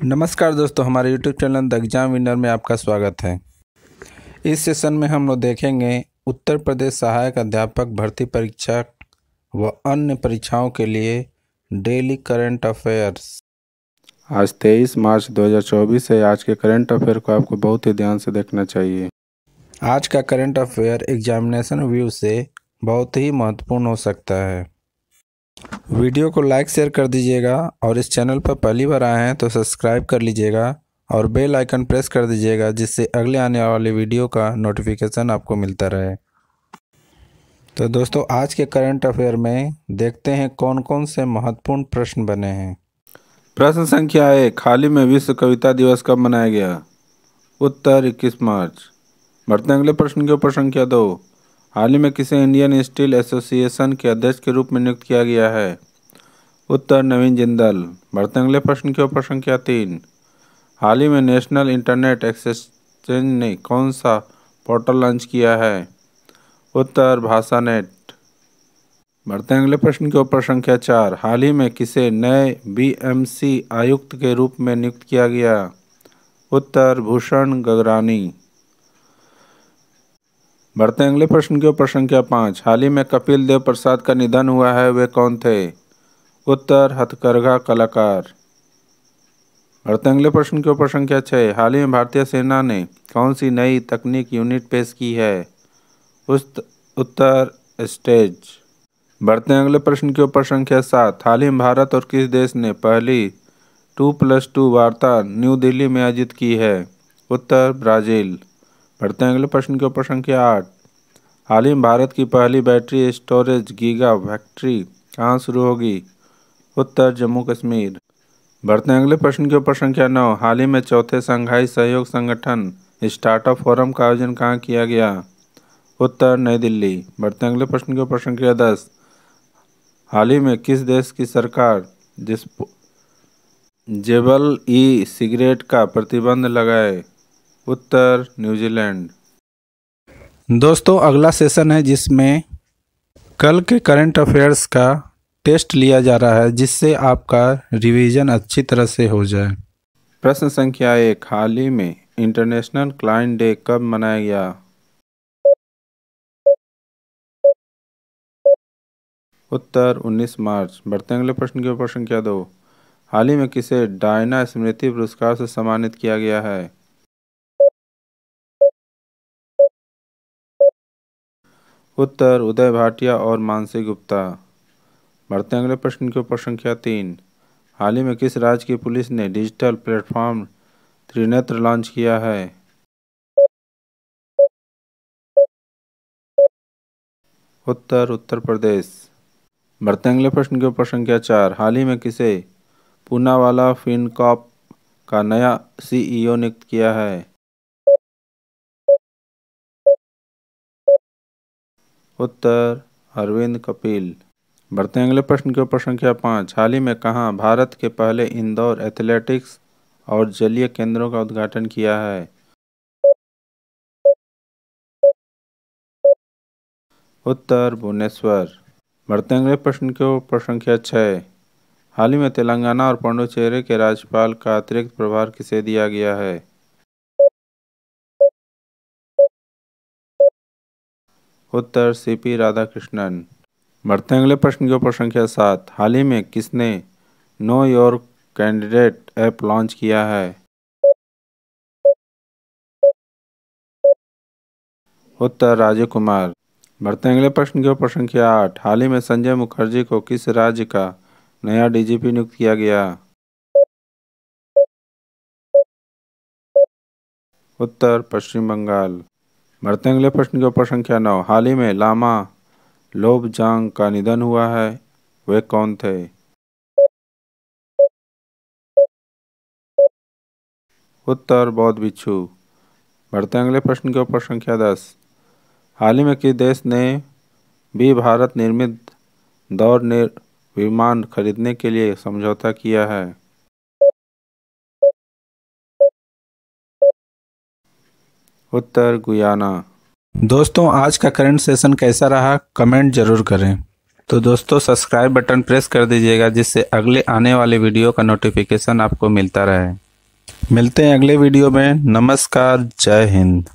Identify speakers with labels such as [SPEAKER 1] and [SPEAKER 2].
[SPEAKER 1] नमस्कार दोस्तों, हमारे YouTube channel the exam winner में आपका स्वागत है। इस सेशन में हम लोग देखेंगे उत्तर प्रदेश सहायक अध्यापक भर्ती परीक्षा व अन्य परीक्षाओं के लिए डेली करंट अफेयर्स।
[SPEAKER 2] आज 23 मार्च 2024 है। आज के करंट अफेयर को आपको बहुत ही ध्यान से देखना चाहिए।
[SPEAKER 1] आज का करंट अफेयर एग्जामिनेशन व्यू से बहुत ही महत्वपूर्ण हो सकता है। वीडियो को लाइक शेयर कर दीजिएगा और इस चैनल पर पहली बार आए हैं तो सब्सक्राइब कर लीजिएगा और बेल आइकन प्रेस कर दीजिएगा, जिससे अगले आने वाले वीडियो का नोटिफिकेशन आपको मिलता रहे। तो दोस्तों, आज के करंट अफेयर में देखते हैं कौन कौन से महत्वपूर्ण प्रश्न बने हैं।
[SPEAKER 2] प्रश्न संख्या 1, हाल ही में विश्व कविता दिवस कब मनाया गया? उत्तर 21 मार्च। बढ़ते अगले प्रश्न के ऊपर संख्या 2, हाल ही में किसे इंडियन स्टील एसोसिएशन के अध्यक्ष के रूप में नियुक्त किया गया है? उत्तर नवीन जिंदल। बढ़ते अगले प्रश्न के ऊपर संख्या 3, हाल ही में नेशनल इंटरनेट एक्सचेंज ने कौन सा पोर्टल लॉन्च किया है? उत्तर भाषानेट। बढ़ते अगले प्रश्न के ऊपर संख्या 4, हाल ही में किसे नए बीएमसी आयुक्त के रूप में नियुक्त किया गया? उत्तर भूषण गगरानी। बढ़ते अगले प्रश्न के ऊपर संख्या 5, हाल ही में कपिल देव प्रसाद का निधन हुआ है, वे कौन थे? उत्तर हथकरघा कलाकार। बढ़ते अगले प्रश्न के ऊपर संख्या 6, हाल ही में भारतीय सेना ने कौन सी नई तकनीक यूनिट पेश की है? उत्तर स्टेज। बढ़ते अगले प्रश्न के ऊपर संख्या 7, हाल ही में भारत और किस देश ने पहली 2+2 वार्ता न्यू दिल्ली में आयोजित की है? उत्तर ब्राज़ील। बढ़ते अगले प्रश्न के ऊपर संख्या 8, हाल ही में भारत की पहली बैटरी स्टोरेज गीगा फैक्ट्री कहाँ शुरू होगी? उत्तर जम्मू कश्मीर। बढ़ते अगले प्रश्न के ऊपर संख्या 9, हाल ही में चौथे संघाई सहयोग संगठन स्टार्टअप फोरम का आयोजन कहाँ किया गया? उत्तर नई दिल्ली। बढ़ते अगले प्रश्न के ऊपर संख्या 10, हाल ही में किस देश की सरकार जेबल ई सिगरेट का प्रतिबंध लगाए? उत्तर न्यूजीलैंड।
[SPEAKER 1] दोस्तों, अगला सेशन है जिसमें कल के करंट अफेयर्स का टेस्ट लिया जा रहा है, जिससे आपका रिवीजन अच्छी तरह से हो जाए।
[SPEAKER 2] प्रश्न संख्या 1, हाल ही में इंटरनेशनल क्लाइंट डे कब मनाया गया? उत्तर 19 मार्च। बढ़ते अगले प्रश्न के ऊपर संख्या 2, हाल ही में किसे डायना स्मृति पुरस्कार से सम्मानित किया गया है? उत्तर उदय भाटिया और मानसी गुप्ता। बढ़ते अगले प्रश्न के ऊपर संख्या 3, हाल ही में किस राज्य की पुलिस ने डिजिटल प्लेटफॉर्म त्रिनेत्र लॉन्च किया है? उत्तर प्रदेश। बढ़ते अगले प्रश्न के ऊपर संख्या 4, हाल ही में किसे पूनावाला फिनकॉर्प का नया सीईओ नियुक्त किया है? उत्तर अरविंद कपिल। बढ़ते अगले प्रश्न के ऊपर संख्या 5, हाल ही में कहाँ भारत के पहले इंदौर एथलेटिक्स और जलीय केंद्रों का उद्घाटन किया है? उत्तर भुवनेश्वर। बढ़ते अगले प्रश्न के ऊपर संख्या 6, हाल ही में तेलंगाना और पुडुचेरी के राज्यपाल का अतिरिक्त प्रभार किसे दिया गया है? उत्तर सीपी राधाकृष्णन। बढ़ते अगले प्रश्न के ऊपर संख्या 7, हाल ही में किसने know your candidate app launch किया है? उत्तर राजीव कुमार। बढ़ते अगले प्रश्न के ऊपर संख्या 8, हाल ही में संजय मुखर्जी को किस राज्य का नया डीजीपी नियुक्त किया गया? उत्तर पश्चिम बंगाल। बढ़ते अगले प्रश्न के ऊपर संख्या 9, हाल ही में लामा लोबजांग का निधन हुआ है, वे कौन थे? उत्तर बौद्ध भिक्षु। बढ़ते अगले प्रश्न के ऊपर संख्या 10, हाल ही में किस देश ने भी भारत निर्मित दौर विमान खरीदने के लिए समझौता किया है? उत्तर गुयाना।
[SPEAKER 1] दोस्तों, आज का करंट सेशन कैसा रहा कमेंट जरूर करें। तो दोस्तों, सब्सक्राइब बटन प्रेस कर दीजिएगा, जिससे अगले आने वाले वीडियो का नोटिफिकेशन आपको मिलता रहे। मिलते हैं अगले वीडियो में। नमस्कार, जय हिंद।